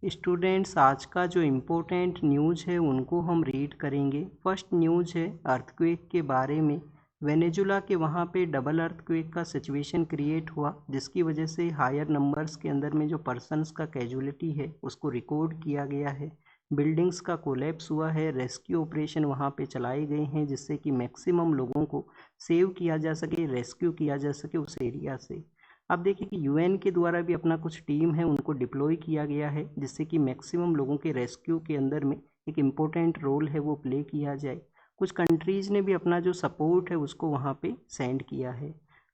Students, आज का जो इम्पोर्टेंट न्यूज़ है उनको हम रीड करेंगे। फर्स्ट न्यूज़ है अर्थक्वेक के बारे में। वेनेजुला के वहाँ पे डबल अर्थक्वेक का सिचुएशन क्रिएट हुआ, जिसकी वजह से हायर नंबर्स के अंदर में जो पर्सनस का कैजुअलिटी है उसको रिकॉर्ड किया गया है। बिल्डिंग्स का कोलैप्स हुआ है। रेस्क्यू ऑपरेशन वहाँ पे चलाए गए हैं, जिससे कि मैक्सिमम लोगों को सेव किया जा सके, रेस्क्यू किया जा सके उस एरिया से। आप देखिए कि यूएन के द्वारा भी अपना कुछ टीम है उनको डिप्लॉय किया गया है, जिससे कि मैक्सिमम लोगों के रेस्क्यू के अंदर में एक इम्पोर्टेंट रोल है वो प्ले किया जाए। कुछ कंट्रीज़ ने भी अपना जो सपोर्ट है उसको वहाँ पे सेंड किया है।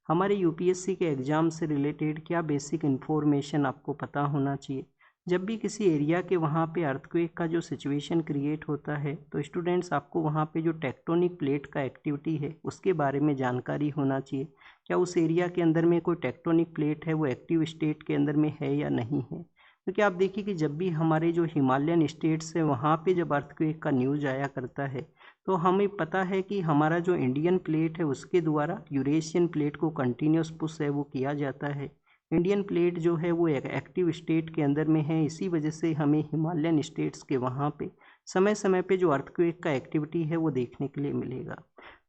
हमारे यूपीएससी के एग्ज़ाम से रिलेटेड क्या बेसिक इन्फॉर्मेशन आपको पता होना चाहिए। जब भी किसी एरिया के वहाँ पे अर्थक्वेक का जो सिचुएशन क्रिएट होता है तो स्टूडेंट्स आपको वहाँ पे जो टेक्टोनिक प्लेट का एक्टिविटी है उसके बारे में जानकारी होना चाहिए। क्या उस एरिया के अंदर में कोई टेक्टोनिक प्लेट है वो एक्टिव स्टेट के अंदर में है या नहीं है। क्योंकि आप देखिए कि जब भी हमारे जो हिमालयन स्टेट्स है वहाँ पे जब अर्थक्वेक का न्यूज़ आया करता है तो हमें पता है कि हमारा जो इंडियन प्लेट है उसके द्वारा यूरेशियन प्लेट को कंटिन्यूस पुश है वो किया जाता है। इंडियन प्लेट जो है वो एक एक्टिव स्टेट के अंदर में है, इसी वजह से हमें हिमालयन स्टेट्स के वहाँ पे समय समय पे जो अर्थक्वेक का एक्टिविटी है वो देखने के लिए मिलेगा।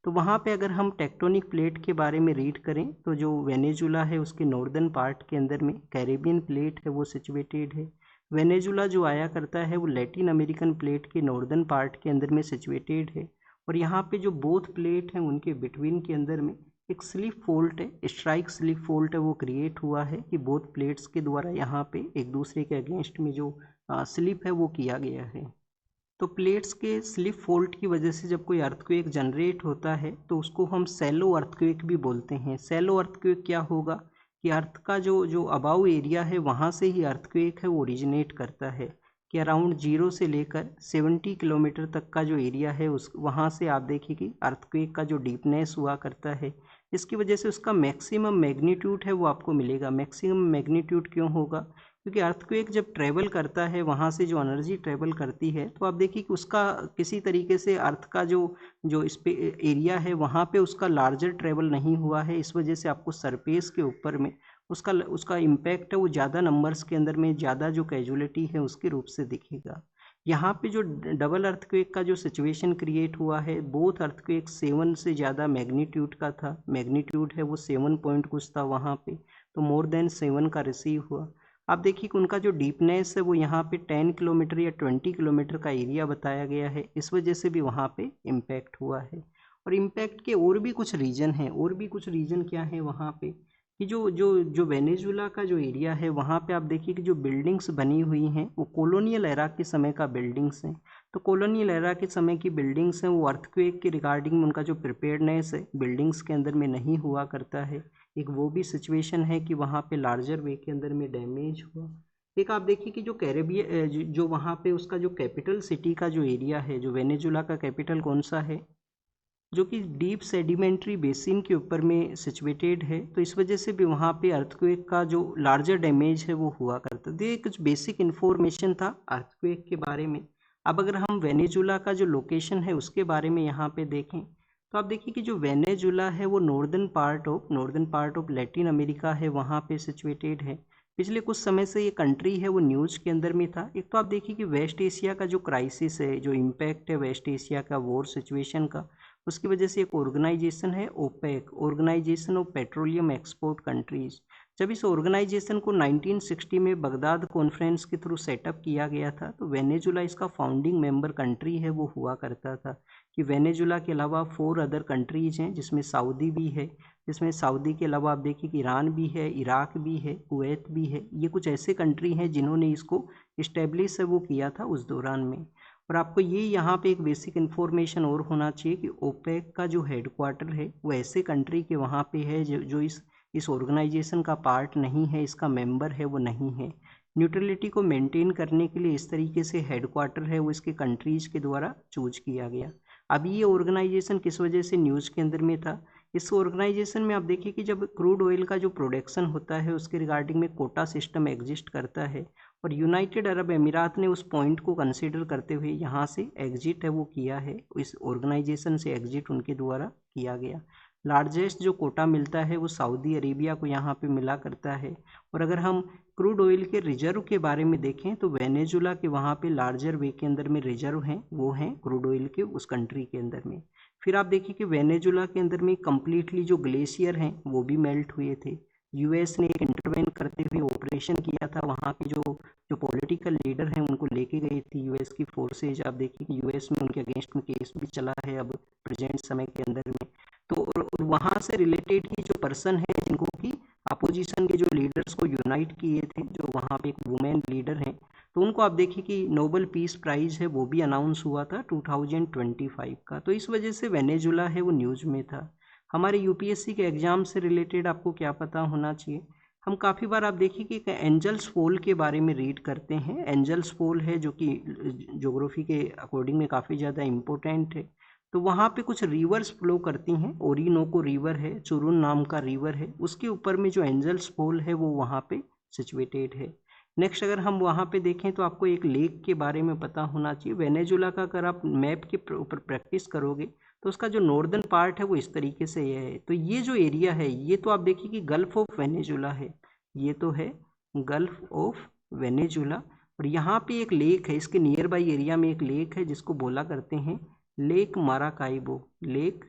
तो वहाँ पे अगर हम टेक्टोनिक प्लेट के बारे में रीड करें तो जो वेनेजुला है उसके नॉर्दर्न पार्ट के अंदर में कैरेबियन प्लेट है वो सिचुएटेड है। वेनेजुला जो आया करता है वो लैटिन अमेरिकन प्लेट के नॉर्दर्न पार्ट के अंदर में सिचुएटेड है। और यहाँ पे जो बोथ प्लेट हैं उनके बिटवीन के अंदर में एक स्लिप फोल्ट है, स्ट्राइक स्लिप फोल्ट है वो क्रिएट हुआ है कि बोथ प्लेट्स के द्वारा यहाँ पे एक दूसरे के अगेंस्ट में जो स्लिप है वो किया गया है। तो प्लेट्स के स्लिप फोल्ट की वजह से जब कोई अर्थक्वेक जनरेट होता है तो उसको हम सैलो अर्थक्वेक भी बोलते हैं। सैलो अर्थक्वेक क्या होगा कि अर्थ का जो जो अबाव एरिया है वहाँ से ही अर्थक्वेक है वो ओरिजिनेट करता है। कि अराउंड 0 से लेकर 70 किलोमीटर तक का जो एरिया है उस वहाँ से आप देखिए कि अर्थक्वेक का जो डीपनेस हुआ करता है, इसकी वजह से उसका मैक्सिमम मैग्नीट्यूड है वो आपको मिलेगा। मैक्सिमम मैग्नीट्यूड क्यों होगा? क्योंकि अर्थक्वेक जब ट्रैवल करता है वहाँ से जो एनर्जी ट्रैवल करती है तो आप देखिए कि उसका किसी तरीके से अर्थ का जो जो इस पे एरिया है वहाँ पे उसका लार्जर ट्रैवल नहीं हुआ है। इस वजह से आपको सरफेस के ऊपर में उसका उसका इम्पैक्ट है वो ज़्यादा नंबर्स के अंदर में ज़्यादा जो कैजुअलिटी है उसके रूप से दिखेगा। यहाँ पे जो डबल अर्थक्वेक का जो सिचुएशन क्रिएट हुआ है, बोथ अर्थक्वेक 7 से ज़्यादा मैग्नीट्यूड का था। मैग्नीट्यूड है वो 7 पॉइंट कुछ था वहाँ पे, तो मोर देन 7 का रिसीव हुआ। आप देखिए कि उनका जो डीपनेस है वो यहाँ पे 10 किलोमीटर या 20 किलोमीटर का एरिया बताया गया है, इस वजह से भी वहाँ पे इम्पैक्ट हुआ है। और इम्पैक्ट के और भी कुछ रीजन हैं। और भी कुछ रीजन क्या है वहाँ पे कि जो जो जो वेनेजुला का जो एरिया है वहाँ पे आप देखिए कि जो बिल्डिंग्स बनी हुई हैं वो कॉलोनियल एरा के समय का बिल्डिंग्स हैं। तो कॉलोनियल एरा के समय की बिल्डिंग्स हैं वो अर्थक्वेक के रिगार्डिंग उनका जो प्रिपेयर्डनेस है बिल्डिंग्स के अंदर में नहीं हुआ करता है। एक वो भी सिचुएशन है कि वहाँ पे लार्जर वे के अंदर में डैमेज हुआ। एक आप देखिए कि जो कैरेबियन जो वहाँ पे उसका जो कैपिटल सिटी का जो एरिया है, जो वेनेजुला का कैपिटल कौन सा है, जो कि डीप सेडिमेंट्री बेसिन के ऊपर में सिचुएटेड है, तो इस वजह से भी वहाँ पे अर्थक्वेक का जो लार्जर डैमेज है वो हुआ करता है। ये कुछ बेसिक इन्फॉर्मेशन था अर्थक्वेक के बारे में। अब अगर हम वेनेजुला का जो लोकेशन है उसके बारे में यहाँ पे देखें तो आप देखिए कि जो वेनेजुला है वो northern part of Latin America है वहाँ पे सिचुएटेड है। पिछले कुछ समय से ये कंट्री है वो न्यूज़ के अंदर में था। एक तो आप देखिए कि वेस्ट एशिया का जो क्राइसिस है, जो इम्पैक्ट है वेस्ट एशिया का वॉर सिचुएशन का, उसकी वजह से एक ऑर्गेनाइजेशन है OPEC, organisation of petroleum export countries. जब इस ऑर्गेनाइजेशन को 1960 में बगदाद कॉन्फ्रेंस के थ्रू सेटअप किया गया था तो वेनेजुला इसका फाउंडिंग मेंबर कंट्री है वो हुआ करता था। कि वेनेजुला के अलावा 4 अदर कंट्रीज़ हैं, जिसमें सऊदी भी है, जिसमें सऊदी के अलावा आप देखिए कि ईरान भी है, इराक भी है, कुवैत भी है। ये कुछ ऐसे कंट्री हैं जिन्होंने इसको इस्टेब्लिश है वो किया था उस दौरान में। और आपको ये यहाँ पे एक बेसिक इन्फॉर्मेशन और होना चाहिए कि ओपेक का जो हेडक्वार्टर है वो ऐसे कंट्री के वहाँ पे है जो इस ऑर्गेनाइजेशन का पार्ट नहीं है, इसका मेंबर है वो नहीं है। न्यूट्रलिटी को मेंटेन करने के लिए इस तरीके से हेडक्वार्टर है वो इसके कंट्रीज़ के द्वारा चूज किया गया। अभी ये ऑर्गेनाइजेशन किस वजह से न्यूज़ के अंदर में था? इस ऑर्गेनाइजेशन में आप देखिए कि जब क्रूड ऑयल का जो प्रोडक्शन होता है उसके रिगार्डिंग में कोटा सिस्टम एग्जिस्ट करता है, और यूनाइटेड अरब अमीरात ने उस पॉइंट को कंसीडर करते हुए यहाँ से एग्जिट है वो किया है, इस ऑर्गेनाइजेशन से एग्जिट उनके द्वारा किया गया। लार्जेस्ट जो कोटा मिलता है वो सऊदी अरेबिया को यहाँ पे मिला करता है। और अगर हम क्रूड ऑयल के रिजर्व के बारे में देखें तो वेनेजुला के वहाँ पे लार्जर वे के अंदर में रिजर्व हैं, वो हैं क्रूड ऑयल के उस कंट्री के अंदर में। फिर आप देखिए कि वेनेजुला के अंदर में कम्प्लीटली जो ग्लेशियर हैं वो भी मेल्ट हुए थे। यूएस ने एक इंटरवेन करते हुए ऑपरेशन किया था, वहाँ के जो जो पॉलिटिकल लीडर हैं उनको लेके गई थी यूएस की फोर्सेज। आप देखिए कि यूएस में उनके अगेंस्ट में केस भी चला है अब प्रेजेंट समय के अंदर में। तो और वहाँ से रिलेटेड ही जो पर्सन है जिनको कि अपोजिशन के जो लीडर्स को यूनाइट किए थे, जो वहाँ पे एक वुमेन लीडर हैं, तो उनको आप देखिए कि नोबेल पीस प्राइज़ है वो भी अनाउंस हुआ था 2025 का। तो इस वजह से वेनेजुला है वो न्यूज़ में था। हमारे यूपीएससी के एग्ज़ाम से रिलेटेड आपको क्या पता होना चाहिए, हम काफ़ी बार आप देखिए कि एंजल्स फॉल के बारे में रीड करते हैं। एंजल्स फॉल है जो कि ज्योग्राफी के अकॉर्डिंग में काफ़ी ज़्यादा इम्पोर्टेंट है। तो वहाँ पे कुछ रिवर्स फ्लो करती हैं, ओरिनोको रिवर है, चुरुन नाम का रिवर है, उसके ऊपर में जो एंजल्स फॉल है वो वहाँ पे सिचुएटेड है। नेक्स्ट अगर हम वहाँ पे देखें तो आपको एक लेक के बारे में पता होना चाहिए। वेनेजुला का अगर आप मैप के ऊपर प्रैक्टिस करोगे तो उसका जो नॉर्दर्न पार्ट है वो इस तरीके से ये है। तो ये जो एरिया है ये तो आप देखिए कि गल्फ ऑफ वेनेजुला है, ये तो है गल्फ ऑफ वेनेजुला। और यहाँ पे एक लेक है, इसके नियर बाई एरिया में एक लेक है जिसको बोला करते हैं लेक माराकाइबो। लेक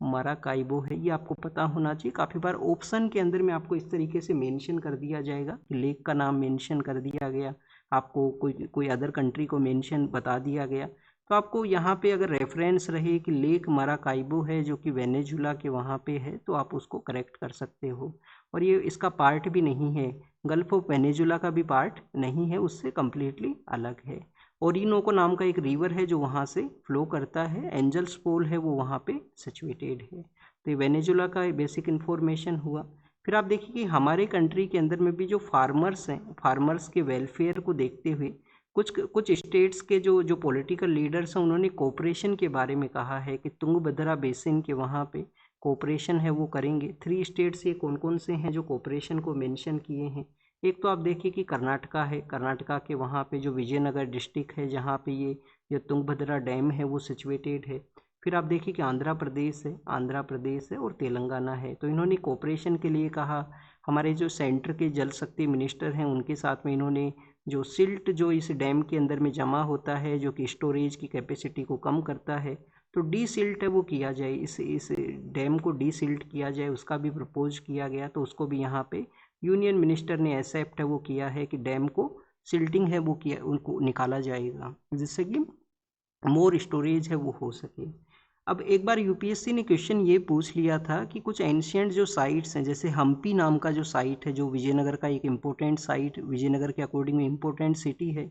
माराकाइबो है, ये आपको पता होना चाहिए। काफ़ी बार ऑप्शन के अंदर में आपको इस तरीके से मेंशन कर दिया जाएगा कि लेक का नाम मेंशन कर दिया गया, आपको कोई अदर कंट्री को मेंशन बता दिया गया, तो आपको यहाँ पे अगर रेफरेंस रहे कि लेक माराकाइबो है जो कि वेनेजुला के वहाँ पे है तो आप उसको करेक्ट कर सकते हो। और ये इसका पार्ट भी नहीं है, गल्फ ऑफ वेनेजुला का भी पार्ट नहीं है, उससे कम्प्लीटली अलग है। ओरिनोको नाम का एक रिवर है जो वहाँ से फ्लो करता है, एंजल्स फॉल है वो वहाँ पे सिचुएटेड है। तो ये वेनेजुला का बेसिक इन्फॉर्मेशन हुआ। फिर आप देखिए कि हमारे कंट्री के अंदर में भी जो फार्मर्स हैं, फार्मर्स के वेलफेयर को देखते हुए कुछ स्टेट्स के जो पॉलिटिकल लीडर्स हैं उन्होंने कोऑपरेशन के बारे में कहा है कि तुंगभद्रा बेसिन के वहाँ पे कोऑपरेशन है वो करेंगे। 3 स्टेट्स ये कौन कौन से हैं जो कोऑपरेशन को मेंशन किए हैं, एक तो आप देखिए कि कर्नाटका है, कर्नाटका के वहाँ पे जो विजयनगर डिस्ट्रिक्ट है जहाँ पे ये जो तुंगभद्रा डैम है वो सिचुएटेड है। फिर आप देखिए कि आंध्र प्रदेश है और तेलंगाना है। तो इन्होंने कोऑपरेशन के लिए कहा। हमारे जो सेंटर के जल शक्ति मिनिस्टर हैं उनके साथ में इन्होंने जो सिल्ट जो इस डैम के अंदर में जमा होता है जो कि स्टोरेज की कैपेसिटी को कम करता है, तो डी सिल्ट है वो किया जाए, इस डैम को डी सिल्ट किया जाए, उसका भी प्रपोज किया गया। तो उसको भी यहाँ पे यूनियन मिनिस्टर ने एक्सेप्ट है वो किया है कि डैम को सिल्टिंग है वो किया, उनको निकाला जाएगा जिससे कि मोर स्टोरेज है वो हो सके। अब एक बार यूपीएससी ने क्वेश्चन ये पूछ लिया था कि कुछ एंशियंट जो साइट्स हैं, जैसे हम्पी नाम का जो साइट है जो विजयनगर का एक इम्पोर्टेंट साइट, विजयनगर के अकॉर्डिंग में इम्पोर्टेंट सिटी है,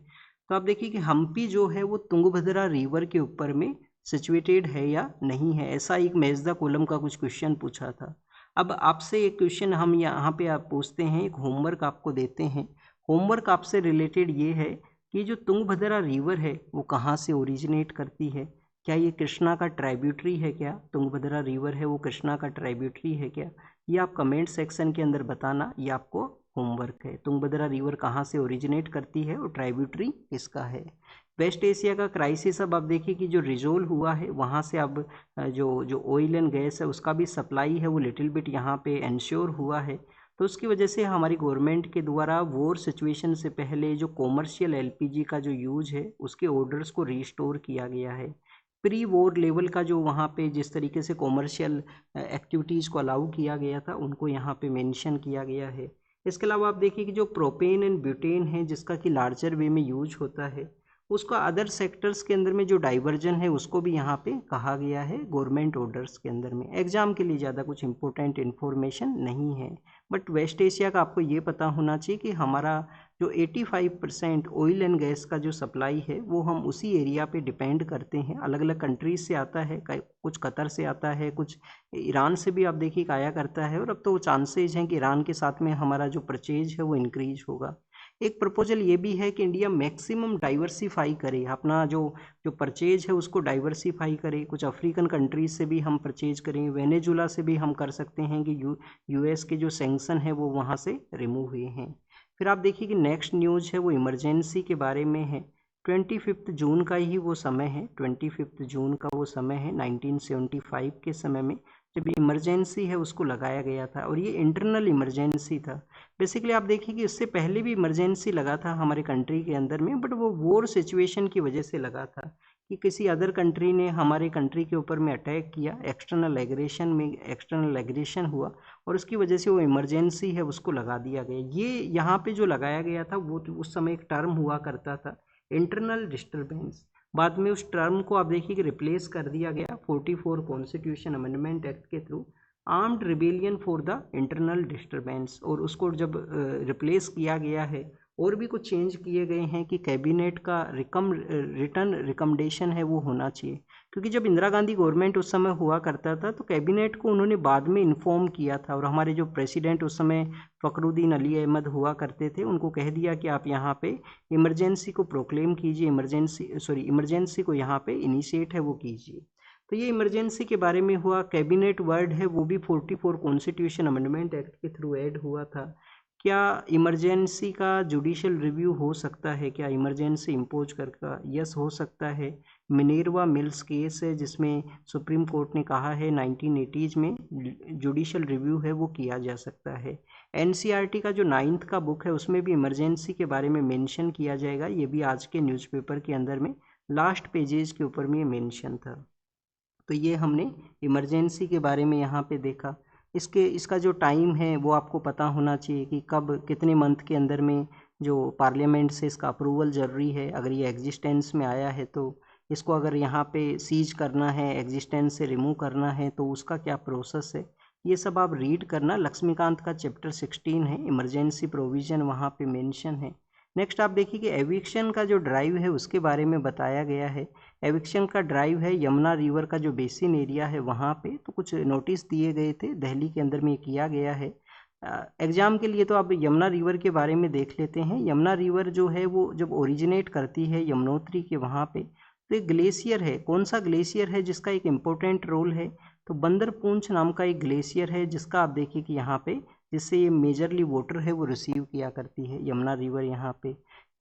तो आप देखिए कि हम्पी जो है वो तुंगभद्रा रिवर के ऊपर में सिचुएटेड है या नहीं है। ऐसा एक मैच द कॉलम का कुछ क्वेश्चन पूछा था। अब आपसे एक क्वेश्चन हम यहाँ पे आप पूछते हैं, एक होमवर्क आपको देते हैं। होमवर्क आपसे रिलेटेड ये है कि जो तुंगभद्रा रिवर है वो कहाँ से ओरिजिनेट करती है, क्या ये कृष्णा का ट्राइब्यूटरी है, क्या तुंगभद्रा रिवर है वो कृष्णा का ट्राइब्यूटरी है क्या, ये आप कमेंट सेक्शन के अंदर बताना, ये आपको होमवर्क है। तुंगभद्रा रिवर कहाँ से ओरिजिनेट करती है और ट्राइब्यूटरी किसका है। वेस्ट एशिया का क्राइसिस अब आप देखिए कि जो रिजोल्व हुआ है वहाँ से अब जो ऑयल एंड गैस है उसका भी सप्लाई है वो लिटिल बिट यहाँ पे इंश्योर हुआ है। तो उसकी वजह से हमारी गवर्नमेंट के द्वारा वॉर सिचुएशन से पहले जो कॉमर्शियल एलपीजी का जो यूज है उसके ऑर्डर्स को रिस्टोर किया गया है। प्री वॉर लेवल का जो वहाँ पे जिस तरीके से कॉमर्शियल एक्टिविटीज़ को अलाउ किया गया था उनको यहाँ पे मेंशन किया गया है। इसके अलावा आप देखिए कि जो प्रोपेन एंड ब्यूटेन है जिसका कि लार्जर वे में यूज होता है, उसका अदर सेक्टर्स के अंदर में जो डाइवर्जन है उसको भी यहाँ पे कहा गया है गवर्नमेंट ऑर्डर्स के अंदर में। एग्जाम के लिए ज़्यादा कुछ इंपॉर्टेंट इन्फॉर्मेशन नहीं है, बट वेस्ट एशिया का आपको ये पता होना चाहिए कि हमारा जो 85% ऑयल एंड गैस का जो सप्लाई है वो हम उसी एरिया पे डिपेंड करते हैं। अलग अलग कंट्रीज से आता है, कुछ कतर से आता है, कुछ ईरान से भी आप देखिए आया करता है, और अब तो चांसेज हैं कि ईरान के साथ में हमारा जो परचेज है वो इंक्रीज होगा। एक प्रपोजल ये भी है कि इंडिया मैक्सिमम डाइवर्सिफाई करे अपना जो परचेज है उसको डाइवर्सिफाई करे, कुछ अफ्रीकन कंट्रीज से भी हम परचेज करें, वेनेजुला से भी हम कर सकते हैं कि यूएस के जो सैंक्शन है वो वहाँ से रिमूव हुए हैं। फिर आप देखिए कि नेक्स्ट न्यूज़ है वो इमरजेंसी के बारे में है। 25 जून का ही वो समय है, 25 जून का वो समय है 1975 के समय में जब इमरजेंसी है उसको लगाया गया था, और ये इंटरनल इमरजेंसी था। बेसिकली आप देखिए कि इससे पहले भी इमरजेंसी लगा था हमारे कंट्री के अंदर में, बट वो वॉर सिचुएशन की वजह से लगा था कि किसी अदर कंट्री ने हमारे कंट्री के ऊपर में अटैक किया, एक्सटर्नल एग्रेशन हुआ, और उसकी वजह से वो इमरजेंसी है उसको लगा दिया गया। ये यहाँ पे जो लगाया गया था वो उस समय एक टर्म हुआ करता था, इंटरनल डिस्टर्बेंस। बाद में उस टर्म को आप देखिए कि रिप्लेस कर दिया गया 44 कॉन्स्टिट्यूशन अमेंडमेंट एक्ट के through, armed rebellion for the internal disturbance. और उसको जब रिप्लेस किया गया है, और भी कुछ चेंज किए गए हैं कि कैबिनेट का रिटर्न रिकमेंडेशन है वो होना चाहिए, क्योंकि जब इंदिरा गांधी गवर्नमेंट उस समय हुआ करता था तो कैबिनेट को उन्होंने बाद में इन्फॉर्म किया था, और हमारे जो प्रेसिडेंट उस समय फ़खरुद्दीन अली अहमद हुआ करते थे, उनको कह दिया कि आप यहाँ पे इमरजेंसी को प्रोक्लेम कीजिए, इमरजेंसी को यहाँ पे इनिशिएट है वो कीजिए। तो ये इमरजेंसी के बारे में हुआ। कैबिनेट वर्ड है वो भी 44 कॉन्स्टिट्यूशन अमेंडमेंट एक्ट के थ्रू ऐड हुआ था। क्या इमरजेंसी का जुडिशियल रिव्यू हो सकता है, क्या इमरजेंसी इम्पोज करके? यस, हो सकता है। मिनेर्वा मिल्स केस है जिसमें सुप्रीम कोर्ट ने कहा है 1980s में जुडिशियल रिव्यू है वो किया जा सकता है। एनसीईआरटी का जो 9th का बुक है उसमें भी इमरजेंसी के बारे में मेंशन किया जाएगा, ये भी आज के न्यूज़पेपर के अंदर में लास्ट पेजेस के ऊपर में मेंशन था। तो ये हमने इमरजेंसी के बारे में यहाँ पे देखा। इसका जो टाइम है वो आपको पता होना चाहिए कि कब कितने मंथ के अंदर में जो पार्लियामेंट से इसका अप्रूवल ज़रूरी है। अगर ये एग्जिस्टेंस में आया है तो इसको अगर यहाँ पे सीज करना है, एग्जिस्टेंस से रिमूव करना है, तो उसका क्या प्रोसेस है, ये सब आप रीड करना। लक्ष्मीकांत का चैप्टर 16 है, इमरजेंसी प्रोविज़न वहाँ पे मेंशन है। नेक्स्ट आप देखिए कि एविक्शन का जो ड्राइव है उसके बारे में बताया गया है। एविक्शन का ड्राइव है यमुना रिवर का जो बेसिन एरिया है वहाँ पे, तो कुछ नोटिस दिए गए थे, दिल्ली के अंदर में किया गया है। एग्ज़ाम के लिए तो आप यमुना रिवर के बारे में देख लेते हैं। यमुना रिवर जो है वो जब ओरिजिनेट करती है यमुनोत्री के वहाँ पे, तो एक ग्लेशियर है। कौन सा ग्लेशियर है जिसका एक इम्पोर्टेंट रोल है? तो बंदर पूंछ नाम का एक ग्लेशियर है जिसका आप देखिए कि यहाँ पे, जिससे ये मेजरली वाटर है वो रिसीव किया करती है यमुना रिवर यहाँ पे।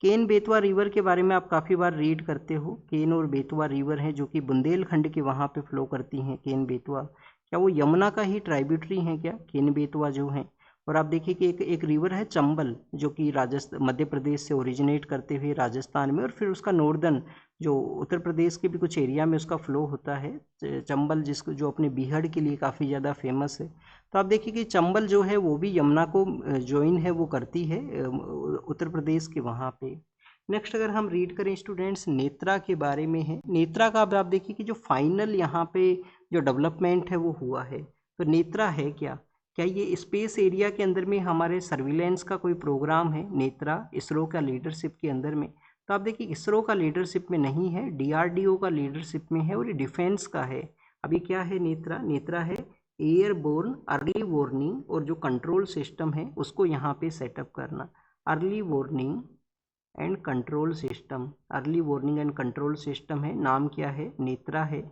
केन बेतवा रिवर के बारे में आप काफ़ी बार रीड करते हो। केन और बेतवा रिवर हैं जो कि बुंदेलखंड के वहाँ पे फ्लो करती हैं। केन बेतवा क्या वो यमुना का ही ट्राइब्यूटरी हैं क्या, केन बेतवा जो हैं? और आप देखिए कि एक रिवर है चंबल जो कि मध्य प्रदेश से ओरिजिनेट करते हुए राजस्थान में, और फिर उसका नॉर्दर्न जो उत्तर प्रदेश के भी कुछ एरिया में उसका फ्लो होता है चंबल, जिसको जो अपने बीहड़ के लिए काफ़ी ज़्यादा फेमस है। तो आप देखिए कि चंबल जो है वो भी यमुना को ज्वाइन है वो करती है उत्तर प्रदेश के वहाँ पे। नेक्स्ट अगर हम रीड करें स्टूडेंट्स, नेत्रा के बारे में है। नेत्रा का अब आप देखिए कि जो फाइनल यहाँ पे जो डेवलपमेंट है वो हुआ है। तो नेत्रा है क्या ये स्पेस एरिया के अंदर में हमारे सर्विलेंस का कोई प्रोग्राम है? नेत्रा इसरो का लीडरशिप के अंदर में। तो आप देखिए इसरो का लीडरशिप में नहीं है, डीआरडीओ का लीडरशिप में है, और ये डिफेंस का है। अभी क्या है नेत्रा है एयरबोर्न अर्ली वार्निंग और जो कंट्रोल सिस्टम है उसको यहाँ पे सेटअप करना। Early warning and control system, early warning and control system है, नाम क्या है? नेत्रा है।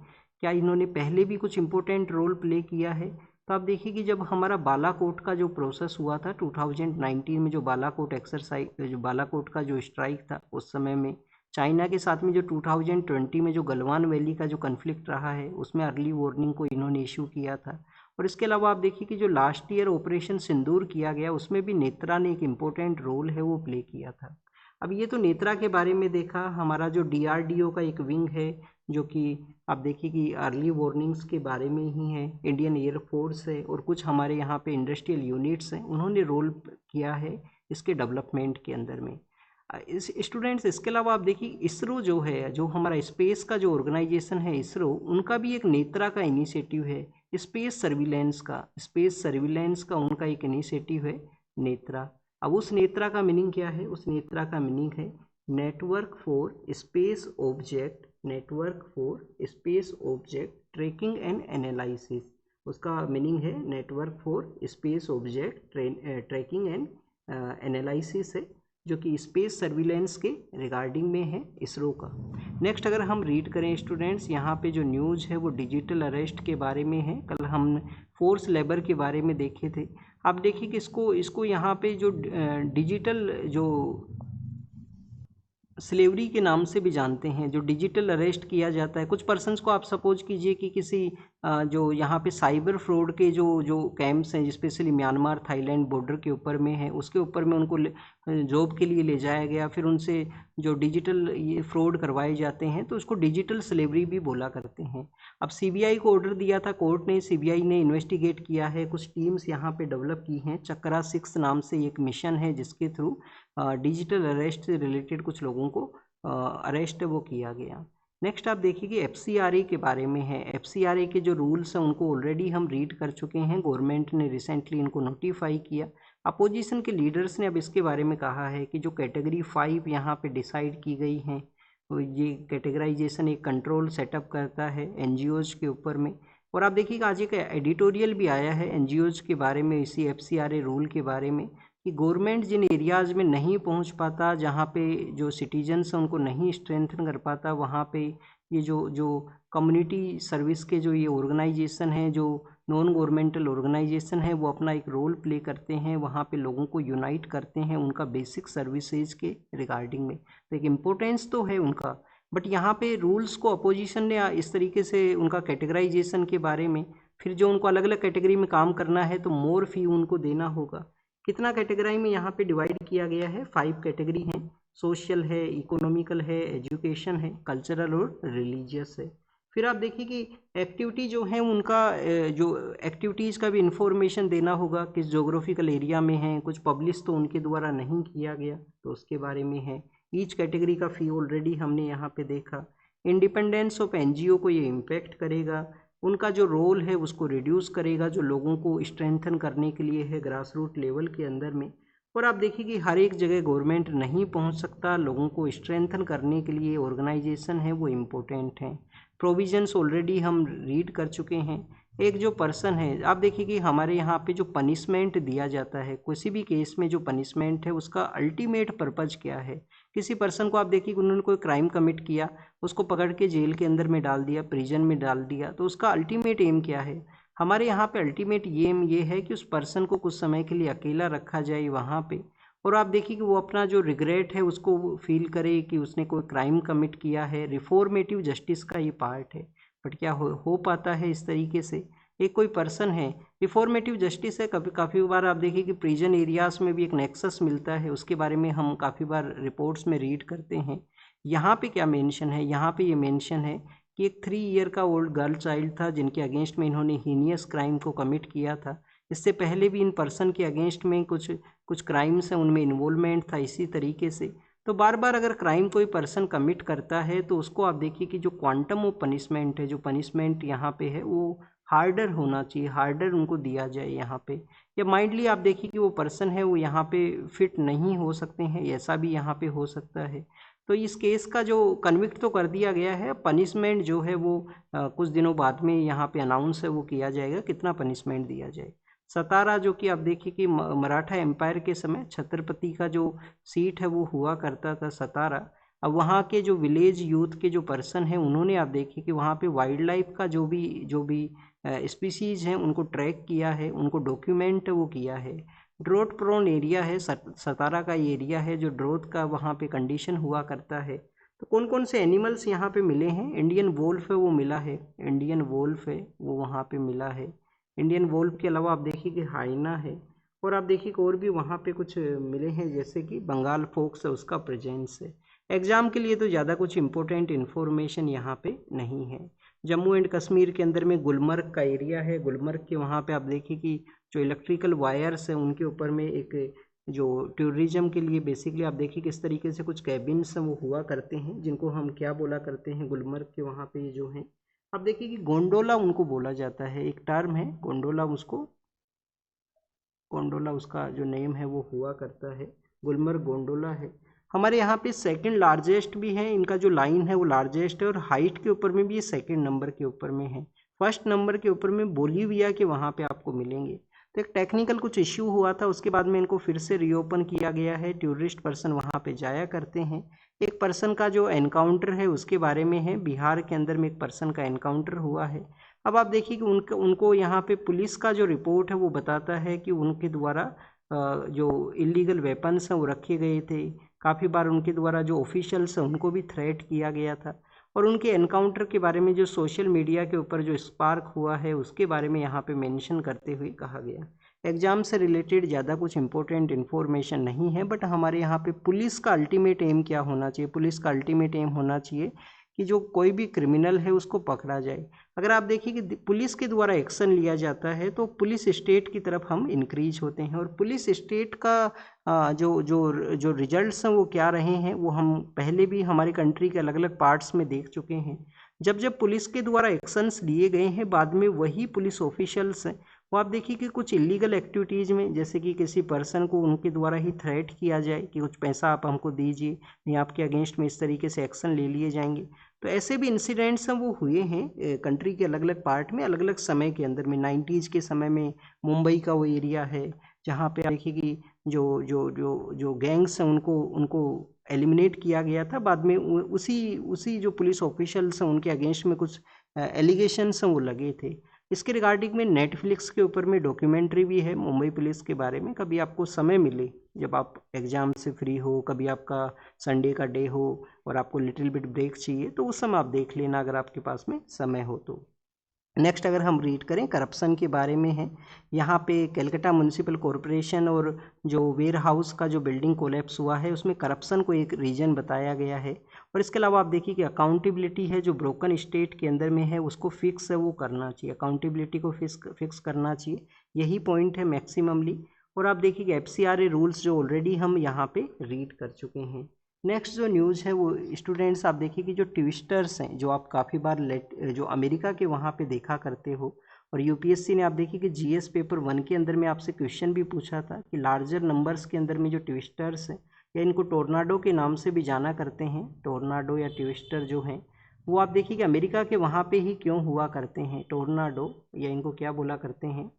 क्या इन्होंने पहले भी कुछ इंपॉर्टेंट रोल प्ले किया है? तो आप देखिए कि जब हमारा बालाकोट का जो प्रोसेस हुआ था 2019 में, जो बालाकोट एक्सरसाइज, जो बालाकोट का जो स्ट्राइक था उस समय में, चाइना के साथ में जो 2020 में जो गलवान वैली का जो कन्फ्लिक्ट रहा है उसमें अर्ली वार्निंग को इन्होंने इशू किया था। और इसके अलावा आप देखिए कि जो लास्ट ईयर ऑपरेशन सिंदूर किया गया उसमें भी नेत्रा ने एक इम्पोर्टेंट रोल है वो प्ले किया था। अब ये तो नेत्रा के बारे में देखा। हमारा जो डीआरडीओ का एक विंग है जो कि आप देखिए कि अर्ली वार्निंग्स के बारे में ही है, इंडियन एयरफोर्स है, और कुछ हमारे यहाँ पे इंडस्ट्रियल यूनिट्स हैं, उन्होंने रोल किया है इसके डेवलपमेंट के अंदर में। इस स्टूडेंट्स इसके अलावा आप देखिए इसरो जो है, जो हमारा स्पेस का जो ऑर्गेनाइजेशन है इसरो, उनका भी एक नेत्रा का इनिशिएटिव है, स्पेस सर्विलेंस का उनका एक इनिशिएटिव है नेत्रा। अब उस नेत्रा का मीनिंग क्या है? उस नेत्रा का मीनिंग है network for space object tracking and analysis. उसका मीनिंग है network for space object tracking and analysis है, जो कि स्पेस सर्विलेंस के रिगार्डिंग में है इसरो का। नेक्स्ट अगर हम रीड करें स्टूडेंट्स, यहाँ पे जो न्यूज़ है वो डिजिटल अरेस्ट के बारे में है। कल हम फोर्स लेबर के बारे में देखे थे। आप देखिए कि इसको यहाँ पे जो डिजिटल जो स्लेवरी के नाम से भी जानते हैं, जो डिजिटल अरेस्ट किया जाता है कुछ पर्सन्स को। आप सपोज कीजिए कि किसी जो यहाँ पे साइबर फ्रॉड के जो जो कैंप्स हैं, स्पेशली म्यांमार थाईलैंड बॉर्डर के ऊपर में है, उसके ऊपर में उनको जॉब के लिए ले जाया गया, फिर उनसे जो डिजिटल ये फ्रॉड करवाए जाते हैं, तो उसको डिजिटल स्लेवरी भी बोला करते हैं। अब सीबीआई को ऑर्डर दिया था कोर्ट ने, सीबीआई ने इन्वेस्टिगेट किया है, कुछ टीम्स यहाँ पे डेवलप की हैं। चक्रा 6 नाम से एक मिशन है जिसके थ्रू डिजिटल अरेस्ट से रिलेटेड कुछ लोगों को अरेस्ट वो किया गया। नेक्स्ट आप देखिए कि एफसीआरए के बारे में है। एफसीआरए के जो रूल्स हैं उनको ऑलरेडी हम रीड कर चुके हैं, गवर्नमेंट ने रिसेंटली इनको नोटिफाई किया। अपोजिशन के लीडर्स ने अब इसके बारे में कहा है कि जो कैटेगरी 5 यहाँ पे डिसाइड की गई हैं, तो ये कैटेगराइजेशन एक कंट्रोल सेटअप करता है एनजीओज के ऊपर में। और आप देखिएगा आज एक एडिटोरियल भी आया है एनजीओज के बारे में, इसी एफसीआरए रूल के बारे में, कि गवर्नमेंट जिन एरियाज़ में नहीं पहुंच पाता, जहां पे जो सिटीजन्स हैं उनको नहीं स्ट्रेंथन कर पाता, वहां पे ये जो जो कम्युनिटी सर्विस के जो ये ऑर्गेनाइजेशन हैं, जो नॉन गवर्नमेंटल ऑर्गेनाइजेशन है, वो अपना एक रोल प्ले करते हैं, वहाँ पे लोगों को यूनाइट करते हैं उनका बेसिक सर्विसेज के रिगार्डिंग में। तो एक इम्पोर्टेंस तो है उनका, बट यहाँ पे रूल्स को अपोजिशन ने इस तरीके से उनका कैटेगराइजेशन के बारे में, फिर जो उनको अलग अलग कैटेगरी में काम करना है तो मोर फी उनको देना होगा। कितना कैटेगरी में यहाँ पे डिवाइड किया गया है? 5 कैटेगरी हैं। सोशल है, इकोनॉमिकल है, एजुकेशन है, कल्चरल और रिलीजियस है। फिर आप देखिए कि एक्टिविटी जो है उनका जो एक्टिविटीज़ का भी इंफॉर्मेशन देना होगा, किस जोग्राफिकल एरिया में है, कुछ पब्लिश तो उनके द्वारा नहीं किया गया तो उसके बारे में है। ईच कैटेगरी का फी ऑलरेडी हमने यहाँ पे देखा। इंडिपेंडेंस ऑफ एनजीओ को ये इम्पेक्ट करेगा, उनका जो रोल है उसको रिड्यूस करेगा, जो लोगों को स्ट्रेंथन करने के लिए है ग्रास रूट लेवल के अंदर में। और आप देखिए कि हर एक जगह गवर्नमेंट नहीं पहुंच सकता, लोगों को स्ट्रेंथन करने के लिए ऑर्गेनाइजेशन है वो इम्पोर्टेंट हैं। प्रोविजंस ऑलरेडी हम रीड कर चुके हैं। एक जो पर्सन है, आप देखिए कि हमारे यहाँ पे जो पनिशमेंट दिया जाता है किसी भी केस में, जो पनिशमेंट है उसका अल्टीमेट पर्पज़ क्या है। किसी पर्सन को आप देखिए कि उन्होंने कोई क्राइम कमिट किया, उसको पकड़ के जेल के अंदर में डाल दिया, प्रिजन में डाल दिया, तो उसका अल्टीमेट एम क्या है? हमारे यहाँ पे अल्टीमेट एम ये है कि उस पर्सन को कुछ समय के लिए अकेला रखा जाए वहाँ पे, और आप देखिए कि वो अपना जो रिग्रेट है उसको फील करे कि उसने कोई क्राइम कमिट किया है। रिफॉर्मेटिव जस्टिस का ये पार्ट है, बट क्या हो पाता है इस तरीके से? एक कोई पर्सन है, रिफॉर्मेटिव जस्टिस है, कभी काफ़ी बार आप देखिए कि प्रिजन एरियाज़ में भी एक नेक्सस मिलता है, उसके बारे में हम काफ़ी बार रिपोर्ट्स में रीड करते हैं। यहाँ पे क्या मेंशन है? यहाँ पे ये मेंशन है कि एक 3 ईयर का ओल्ड गर्ल चाइल्ड था जिनके अगेंस्ट में इन्होंने हीनियस क्राइम को कमिट किया था। इससे पहले भी इन पर्सन के अगेंस्ट में कुछ क्राइम्स हैं, उनमें इन्वॉल्वमेंट था इसी तरीके से। तो बार बार अगर क्राइम कोई पर्सन कमिट करता है तो उसको आप देखिए कि जो क्वांटम ऑफ पनिशमेंट है, जो पनिशमेंट यहाँ पे है वो हार्डर होना चाहिए, हार्डर उनको दिया जाए यहाँ पे। या माइंडली आप देखिए कि वो पर्सन है वो यहाँ पे फिट नहीं हो सकते हैं, ऐसा भी यहाँ पे हो सकता है। तो इस केस का जो कन्विक्ट तो कर दिया गया है, पनिशमेंट जो है वो कुछ दिनों बाद में यहाँ पे अनाउंस है वो किया जाएगा कितना पनिशमेंट दिया जाए। सतारा, जो कि आप देखिए कि मराठा एम्पायर के समय छत्रपति का जो सीट है वो हुआ करता था सतारा। अब वहाँ के जो विलेज यूथ के जो पर्सन हैं उन्होंने आप देखिए कि वहाँ पे वाइल्ड लाइफ का जो भी स्पीसीज़ हैं उनको ट्रैक किया है, उनको डॉक्यूमेंट वो किया है। ड्रोथ प्रोन एरिया है सतारा का एरिया है, जो ड्रोथ का वहाँ पे कंडीशन हुआ करता है। तो कौन कौन से एनिमल्स यहाँ पे मिले हैं? इंडियन वोल्फ है वो मिला है, इंडियन वोल्फ है वो वहाँ पे मिला है। इंडियन वोल्फ के अलावा आप देखिए कि हाइना है, और आप देखिए कि और भी वहाँ पे कुछ मिले हैं, जैसे कि बंगाल फोक्स है उसका प्रेजेंस है। एग्ज़ाम के लिए तो ज़्यादा कुछ इंपॉर्टेंट इन्फॉर्मेशन यहाँ पे नहीं है। जम्मू एंड कश्मीर के अंदर में गुलमर्ग का एरिया है, गुलमर्ग के वहाँ पे आप देखिए कि जो इलेक्ट्रिकल वायर्स हैं उनके ऊपर में एक जो टूरिज्म के लिए बेसिकली आप देखिए किस तरीके से कुछ कैबिन्स वो हुआ करते हैं, जिनको हम क्या बोला करते हैं गुलमर्ग के वहाँ पे जो हैं। अब देखिए कि गोंडोला उनको बोला जाता है, एक टर्म है गोंडोला, गोंडोला उसका जो नेम है वो हुआ करता है, गुलमर्ग गोंडोला है। हमारे यहाँ पे सेकंड लार्जेस्ट भी है, इनका जो लाइन है वो लार्जेस्ट है, और हाइट के ऊपर में भी ये सेकंड नंबर के ऊपर में है। फर्स्ट नंबर के ऊपर में बोलीविया के वहाँ पे आपको मिलेंगे। तो एक टेक्निकल कुछ इश्यू हुआ था, उसके बाद में इनको फिर से रीओपन किया गया है, टूरिस्ट पर्सन वहाँ पे जाया करते हैं। एक पर्सन का जो एनकाउंटर है उसके बारे में है, बिहार के अंदर में एक पर्सन का एनकाउंटर हुआ है। अब आप देखिए कि उनको यहाँ पे पुलिस का जो रिपोर्ट है वो बताता है कि उनके द्वारा जो इलीगल वेपन्स हैं वो रखे गए थे, काफ़ी बार उनके द्वारा जो ऑफिशियल्स हैं उनको भी थ्रेट किया गया था, और उनके एनकाउंटर के बारे में जो सोशल मीडिया के ऊपर जो स्पार्क हुआ है उसके बारे में यहाँ पे मेंशन करते हुए कहा गया। एग्ज़ाम से रिलेटेड ज़्यादा कुछ इंपॉर्टेंट इन्फॉर्मेशन नहीं है, बट हमारे यहाँ पे पुलिस का अल्टीमेट एम क्या होना चाहिए, पुलिस का अल्टीमेट एम होना चाहिए कि जो कोई भी क्रिमिनल है उसको पकड़ा जाए। अगर आप देखिए कि पुलिस के द्वारा एक्शन लिया जाता है तो पुलिस स्टेट की तरफ हम इंक्रीज होते हैं, और पुलिस स्टेट का जो जो जो रिजल्ट्स हैं वो क्या रहे हैं वो हम पहले भी हमारी कंट्री के अलग अलग पार्ट्स में देख चुके हैं। जब जब पुलिस के द्वारा एक्शंस लिए गए हैं, बाद में वही पुलिस ऑफिशियल्स हैं वो आप देखिए कि कुछ इलीगल एक्टिविटीज़ में, जैसे कि किसी पर्सन को उनके द्वारा ही थ्रेट किया जाए कि कुछ पैसा आप हमको दीजिए, नहीं आपके अगेंस्ट में इस तरीके से एक्शन ले लिए जाएंगे। तो ऐसे भी इंसिडेंट्स हैं वो हुए हैं कंट्री के अलग अलग पार्ट में अलग अलग समय के अंदर में। 90s के समय में मुंबई का वो एरिया है जहाँ पे देखिए कि जो जो जो जो गैंग्स हैं उनको उनको एलिमिनेट किया गया था। बाद में उसी उसी जो पुलिस ऑफिशियल्स हैं उनके अगेंस्ट में कुछ एलिगेशंस हैं वो लगे थे। इसके रिगार्डिंग में नेटफ्लिक्स के ऊपर में डॉक्यूमेंट्री भी है मुंबई पुलिस के बारे में। कभी आपको समय मिले, जब आप एग्ज़ाम से फ्री हो, कभी आपका संडे का डे हो और आपको लिटिल बिट ब्रेक चाहिए, तो उस समय आप देख लेना अगर आपके पास में समय हो तो। नेक्स्ट अगर हम रीड करें करप्शन के बारे में है। यहाँ पे कलकत्ता म्यूनिसिपल कॉरपोरेशन और जो वेयर हाउस का जो बिल्डिंग कोलैप्स हुआ है उसमें करप्शन को एक रीजन बताया गया है। और इसके अलावा आप देखिए कि अकाउंटेबिलिटी है जो ब्रोकन स्टेट के अंदर में है उसको फिक्स है वो करना चाहिए, अकाउंटेबिलिटी को फिक्स करना चाहिए, यही पॉइंट है मैक्सिममली। और आप देखिए कि FCRA रूल्स जो ऑलरेडी हम यहाँ पे रीड कर चुके हैं। नेक्स्ट जो न्यूज़ है वो स्टूडेंट्स आप देखिए कि जो ट्विस्टर्स हैं जो आप काफ़ी बार जो अमेरिका के वहाँ पे देखा करते हो, और UPSC ने आप देखिए कि GS पेपर 1 के अंदर में आपसे क्वेश्चन भी पूछा था कि लार्जर नंबर्स के अंदर में जो ट्विस्टर्स हैं या इनको टोर्नाडो के नाम से भी जाना करते हैं, टोर्नाडो या ट्विस्टर जो हैं वो आप देखिए कि अमेरिका के वहाँ पे ही क्यों हुआ करते हैं, टोर्नाडो या इनको क्या बोला करते हैं,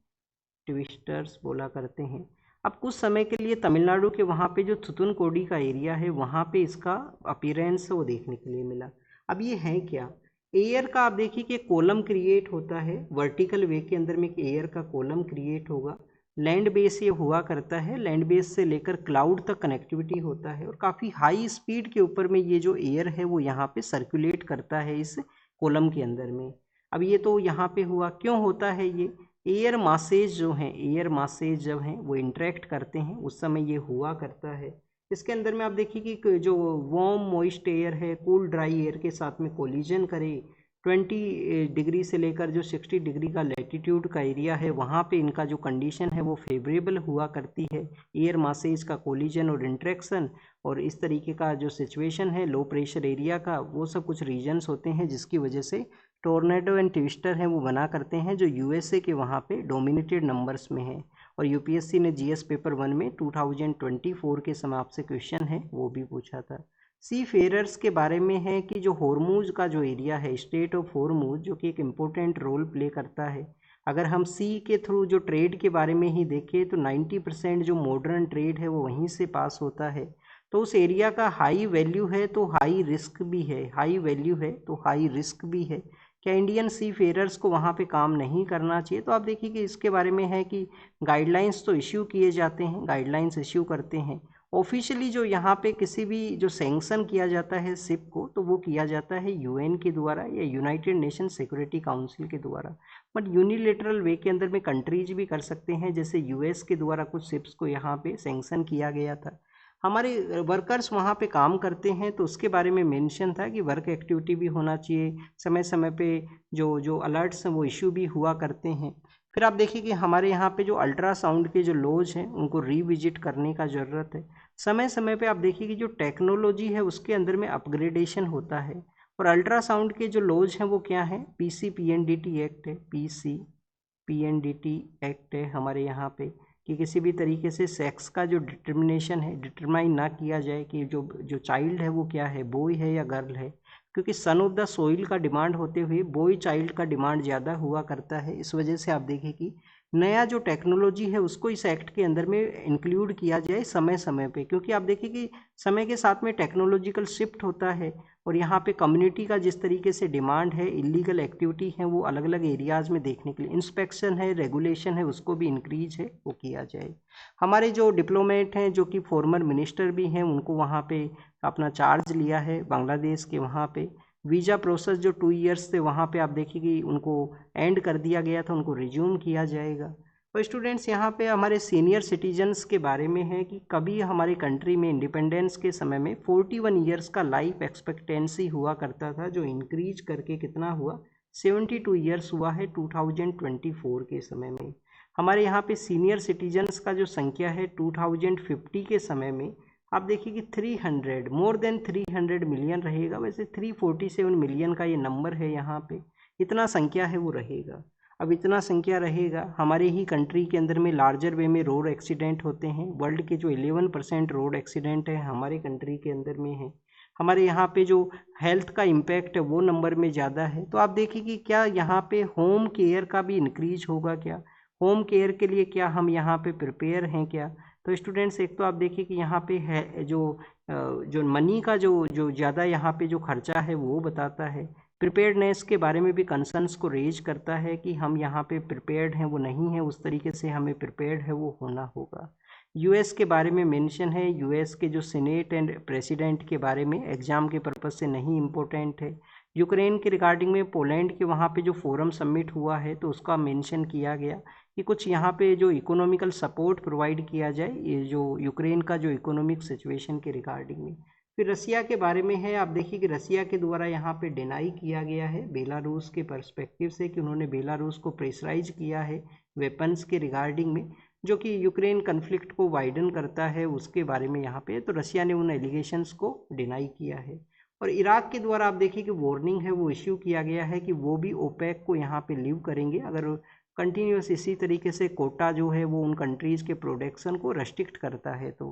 ट्विस्टर्स बोला करते हैं। अब कुछ समय के लिए तमिलनाडु के वहाँ पे जो थुतुनकोडी का एरिया है वहाँ पे इसका अपीयरेंस वो देखने के लिए मिला। अब ये है क्या, एयर का आप देखिए कि कॉलम क्रिएट होता है वर्टिकल वे के अंदर में, एक एयर का कॉलम क्रिएट होगा। लैंड बेस ये हुआ करता है, लैंड बेस से लेकर क्लाउड तक कनेक्टिविटी होता है, और काफ़ी हाई स्पीड के ऊपर में ये जो एयर है वो यहाँ पे सर्कुलेट करता है इस कॉलम के अंदर में। अब ये तो यहाँ पे हुआ, क्यों होता है ये, एयर मासेज जो हैं, एयर मासेज जब हैं वो इंटरेक्ट करते हैं उस समय ये हुआ करता है। इसके अंदर में आप देखिए कि जो वार्म मॉइस्ट एयर है कूल ड्राई एयर के साथ में कोलिजन करे, 20 डिग्री से लेकर जो 60 डिग्री का लैटिट्यूड का एरिया है वहाँ पे इनका जो कंडीशन है वो फेवरेबल हुआ करती है, एयर मासेज का कोलिजन और इंट्रैक्शन। और इस तरीके का जो सिचुएशन है लो प्रेशर एरिया का, वो सब कुछ रीजन्स होते हैं जिसकी वजह से टोर्नेडो एंड ट्विस्टर हैं वो बना करते हैं, जो USA के वहाँ पे डोमिनेटेड नंबर्स में है। और UPSC ने GS पेपर 1 में 2024 के समय आपसे क्वेश्चन है वो भी पूछा था। सी फेयरर्स के बारे में है कि जो हॉर्मूज का जो एरिया है, स्टेट ऑफ हॉर्मूज, जो कि एक इम्पोर्टेंट रोल प्ले करता है। अगर हम सी के थ्रू जो ट्रेड के बारे में ही देखें तो 90% जो मॉडर्न ट्रेड है वो वहीं से पास होता है। तो उस एरिया का हाई वैल्यू है तो हाई रिस्क भी है, हाई वैल्यू है तो हाई रिस्क भी है। क्या इंडियन सी फेयरर्स को वहाँ पे काम नहीं करना चाहिए, तो आप देखिए कि इसके बारे में है कि गाइडलाइंस तो इश्यू किए जाते हैं, गाइडलाइंस इश्यू करते हैं ऑफिशियली। जो यहाँ पे किसी भी जो सैंक्शन किया जाता है शिप को तो वो किया जाता है UN के द्वारा या यूनाइटेड नेशन सिक्योरिटी काउंसिल के द्वारा। बट यूनिलेटरल वे के अंदर में कंट्रीज भी कर सकते हैं, जैसे US के द्वारा कुछ शिप्स को यहाँ पे सैंक्शन किया गया था। हमारे वर्कर्स वहाँ पे काम करते हैं तो उसके बारे में मेंशन था कि वर्क एक्टिविटी भी होना चाहिए, समय समय पे जो जो अलर्ट्स हैं वो इशू भी हुआ करते हैं। फिर आप देखिए कि हमारे यहाँ पे जो अल्ट्रासाउंड के जो लॉज हैं उनको रीविजिट करने का ज़रूरत है। समय समय पे आप देखिए कि जो टेक्नोलॉजी है उसके अंदर में अपग्रेडेशन होता है, और अल्ट्रासाउंड के जो लॉज हैं वो क्या है, PC-PNDT एक्ट है, PC-PNDT एक्ट है हमारे यहाँ पे, कि किसी भी तरीके से सेक्स का जो डिटर्मिनेशन है डिटरमाइन ना किया जाए कि जो जो चाइल्ड है वो क्या है, बॉय है या गर्ल है, क्योंकि सन ऑफ द सोइल का डिमांड होते हुए बॉय चाइल्ड का डिमांड ज़्यादा हुआ करता है। इस वजह से आप देखें कि नया जो टेक्नोलॉजी है उसको इस एक्ट के अंदर में इंक्लूड किया जाए समय समय पे, क्योंकि आप देखिए कि समय के साथ में टेक्नोलॉजिकल शिफ्ट होता है और यहाँ पे कम्युनिटी का जिस तरीके से डिमांड है, इलीगल एक्टिविटी है वो अलग अलग एरियाज़ में देखने के लिए, इंस्पेक्शन है, रेगुलेशन है, उसको भी इंक्रीज है वो किया जाए। हमारे जो डिप्लोमेट हैं जो कि फॉर्मर मिनिस्टर भी हैं, उनको वहाँ पे अपना चार्ज लिया है बांग्लादेश के। वहाँ पे वीज़ा प्रोसेस जो 2 ईयर्स थे वहाँ पे आप देखिए कि उनको एंड कर दिया गया था, उनको रिज्यूम किया जाएगा। और स्टूडेंट्स यहाँ पे हमारे सीनियर सिटीजन्स के बारे में है कि कभी हमारे कंट्री में इंडिपेंडेंस के समय में 41 ईयर्स का लाइफ एक्सपेक्टेंसी हुआ करता था, जो इंक्रीज करके कितना हुआ 72 ईयर्स हुआ है 2024 के समय में। हमारे यहाँ पे सीनियर सिटीजन्स का जो संख्या है 2050 के समय में आप देखिए कि 300 मोर देन 300 मिलियन रहेगा। वैसे 347 मिलियन का ये नंबर है, यहाँ पे इतना संख्या है वो रहेगा। अब इतना संख्या रहेगा, हमारे ही कंट्री के अंदर में लार्जर वे में रोड एक्सीडेंट होते हैं। वर्ल्ड के जो 11% रोड एक्सीडेंट है हमारे कंट्री के अंदर में है। हमारे यहाँ पे जो हेल्थ का इम्पैक्ट है वो नंबर में ज़्यादा है। तो आप देखिए कि क्या यहाँ पे होम केयर का भी इंक्रीज होगा, क्या होम केयर के लिए क्या हम यहाँ पे प्रिपेयर हैं क्या। तो स्टूडेंट्स एक तो आप देखिए कि यहाँ पे है जो मनी का जो ज़्यादा यहाँ पे जो खर्चा है वो बताता है। प्रिपेयर्डनेस के बारे में भी कंसर्न्स को रेज करता है कि हम यहाँ पे प्रिपेयर्ड हैं वो नहीं है, उस तरीके से हमें प्रिपेयर्ड है वो होना होगा। यूएस के बारे में मेंशन है, यूएस के जो सीनेट एंड प्रेसिडेंट के बारे में एग्जाम के पर्पज़ से नहीं इम्पोर्टेंट है। यूक्रेन के रिगार्डिंग में पोलैंड के वहाँ पे जो फोरम सबमिट हुआ है तो उसका मेंशन किया गया कि कुछ यहाँ पे जो इकोनॉमिकल सपोर्ट प्रोवाइड किया जाए, ये जो यूक्रेन का जो इकोनॉमिक सिचुएशन के रिगार्डिंग में। फिर रसिया के बारे में है, आप देखिए कि रसिया के द्वारा यहाँ पे डिनाई किया गया है बेलारूस के पर्सपेक्टिव से कि उन्होंने बेलारूस को प्रेशराइज किया है वेपन्स के रिगार्डिंग में, जो कि यूक्रेन कन्फ्लिक्ट को वाइडन करता है उसके बारे में यहाँ पे। तो रसिया ने उन एलिगेशंस को डिनाई किया है। और इराक के द्वारा आप देखिए कि वार्निंग है वो इश्यू किया गया है कि वो भी ओपेक को यहाँ पे लीव करेंगे अगर कंटिन्यूस इसी तरीके से कोटा जो है वो उन कंट्रीज़ के प्रोडक्शन को रेस्ट्रिक्ट करता है। तो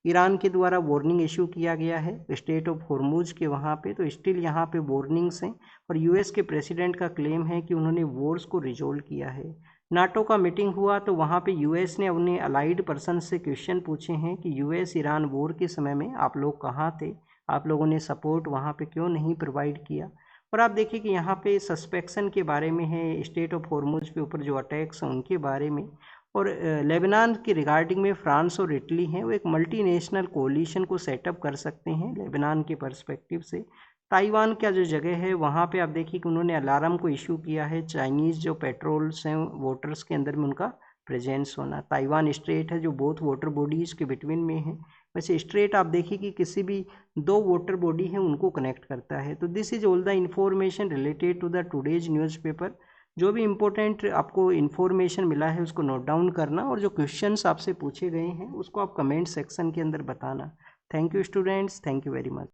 ईरान के द्वारा वार्निंग इशू किया गया है स्टेट ऑफ हॉर्मुज के वहाँ पे, तो स्टिल यहाँ पे वार्निंग्स हैं। और यूएस के प्रेसिडेंट का क्लेम है कि उन्होंने वॉर्स को रिजोल्व किया है। नाटो का मीटिंग हुआ तो वहाँ पे यूएस ने अपने अलाइड पर्सन से क्वेश्चन पूछे हैं कि यूएस ईरान वॉर के समय में आप लोग कहाँ थे, आप लोगों ने सपोर्ट वहाँ पे क्यों नहीं प्रोवाइड किया। और आप देखिए कि यहाँ पे सस्पेक्शन के बारे में है, स्टेट ऑफ हॉर्मुज के ऊपर जो अटैक्स हैं उनके बारे में। और लेबनान के रिगार्डिंग में फ्रांस और इटली हैं वो एक मल्टीनेशनल कोलिशन को सेटअप कर सकते हैं लेबनान के पर्सपेक्टिव से। ताइवान का जो जगह है वहाँ पे आप देखिए कि उन्होंने अलार्म को इशू किया है, चाइनीज़ जो पेट्रोल्स हैं वाटर्स के अंदर में उनका प्रेजेंस होना। ताइवान स्ट्रेट है जो बोथ वाटर बॉडीज़ के बिटवीन में है। वैसे स्ट्रेट आप देखिए कि किसी भी दो वाटर बॉडी हैं उनको कनेक्ट करता है। तो this is all the information related to the today's newspaper. जो भी इम्पोर्टेंट आपको इन्फॉर्मेशन मिला है उसको नोट डाउन करना और जो क्वेश्चंस आपसे पूछे गए हैं उसको आप कमेंट सेक्शन के अंदर बताना। Thank you students, thank you very much.